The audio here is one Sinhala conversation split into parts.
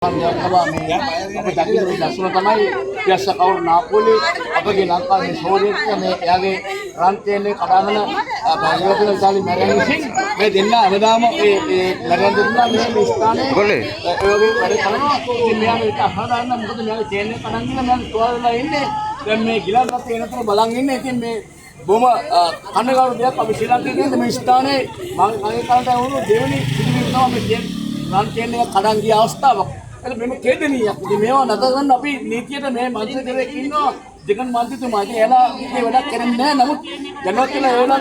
අපි දකින ලස්සන තමයි පියස්ස කවුරු නාපෝලි අපගේ ලංකාවේ සෝවියට් මේ එයාගේ රන්තේනේ කඩාගෙන බංගලාදේශ ඉතාලි මැරෙන ඉතින් මේ දෙන්න හැමදාම මේ මැරෙන දුන්නා මේ ස්ථානේ කොල්ලේ ඒ වගේ වැඩ කරනවා ඉතින් මෙයා මේක අහලා ගන්න මොකද මෙයාගේ චේන් එක කඩන් ගිහලා මෙයා තුවාලලා ඉන්නේ දැන් මේ ගිලන් රත් එනතුරු බලන් ඉන්නේ ඉතින් මේ බොම කන්නගාරු දෙයක් අපි ශ්‍රී ලංකාවේ මේ ස්ථානේ මම කලින් කාලේ වුණු දෙවෙනි සිදුවීම තමයි මේ රන් චේන් එක කඩන් ගිය අවස්ථාවක් මෙම කේදනියක් ඉතින් මේවා නැතර ගන්න අපි නීතියට මේ මන්ත්‍රීවරයෙක් ඉන්නවා දෙකන් මන්ත්‍රීතුමා ඉතින් එලා මේ වැඩක් කරන්නේ නැහැ නමුත් දැනවත් කියලා ඒවලා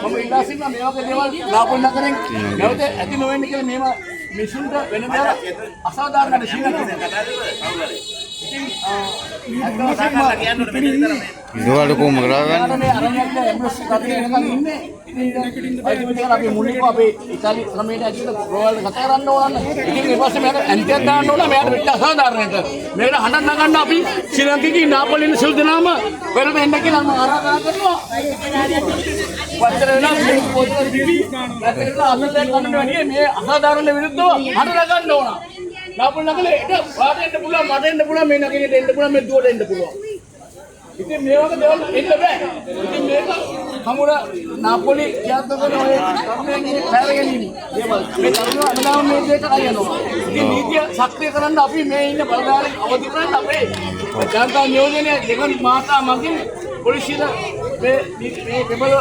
මම ඉල්ලා සිටිනවා මේ වගේ දේවල් නාපොල් නගරෙන් නැවත ඇති නොවෙන්න කියලා මේවා මිනිසුන්ට වෙන දේවල් අසාධාරණ ශීලයක් ඉදවල කොහොම කරගන්න මේ අරණියක් එම්බස් කතරේ නිකන් ඉන්නේ ඉතින් අපි මුලින්ම අපේ ඉතාලි ක්‍රමයට ඇතුළත රෝවල් කතා කරන්න ඕන ඉතින් ඊට පස්සේ මේකට ඇන්ටියක් දාන්න ඕන මෙයාට පිට අසාධාරණයට මේකට හඬ නගන්න අපි ශ්‍රී ලංකිකී නාපොලින් සිල් දනාම වෙනම එන්න කියලා මම ආරාධනා කරනවා වත්තර වෙනවා මේ පොතේ දිවි නැත්නම් අසලේ කන්න වැඩි මේ අසාධාරණ විරුද්ධව හඬ නගන්න ඕන නාපොල් නගලේ ඉත වාට එන්න පුළුවන් මට එන්න පුළුවන් මේ නගරේට එන්න පුළුවන් මේ දුවට එන්න පුළුවන් ඉතින් මේ වගේ දේවල් එන්න බෑ ඉතින් මේක හමුර නාපොලි ක්‍රියාත්මක කරන ඔය කර්මයේ පැරගෙනින් දේවල් මේ තරුණයෝ අමනාව මේ දෙයට අයනවා ඉතින් නීතිය සක්‍රිය කරන්න අපි මේ ඉන්න බලධාරීන් අවදි කරන්න අපේ ජනතා නියෝජනය දෙකන් මාතා මගින් පොලිසියට මේ දෙබල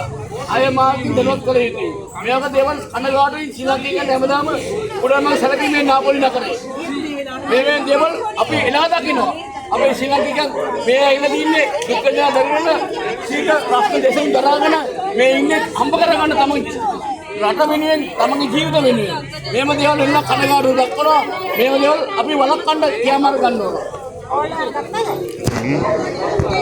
අය මාර්ගින් දැනුවත් කළ යුතුයි මේ වගේ දේවල් කනගාටුයි ශ්‍රී ලංකාවේ හැමදාම උඩම සැලකීමේ නාපොලි නගරේ මේ දේවල් අපි එලා දකිනවා අපේ ශ්‍රී ලංකිකයන් මේ ඇවිල්ලා ඉන්නේ දුක්ඛ දරිද්‍රන සීක රාෂ්ට්‍ර දේශම් දරාගෙන මේ ඉන්නේ හම්බ කරගන්න තමයි රට වෙනුවෙන් තමන්ගේ ජීවිත වෙනුවෙන් මේම දේවල් එන්න කනගාටු දක්වනවා මේම දේවල් අපි වළක්වන්න ක්‍රියාමාර්ග ගන්න ඕන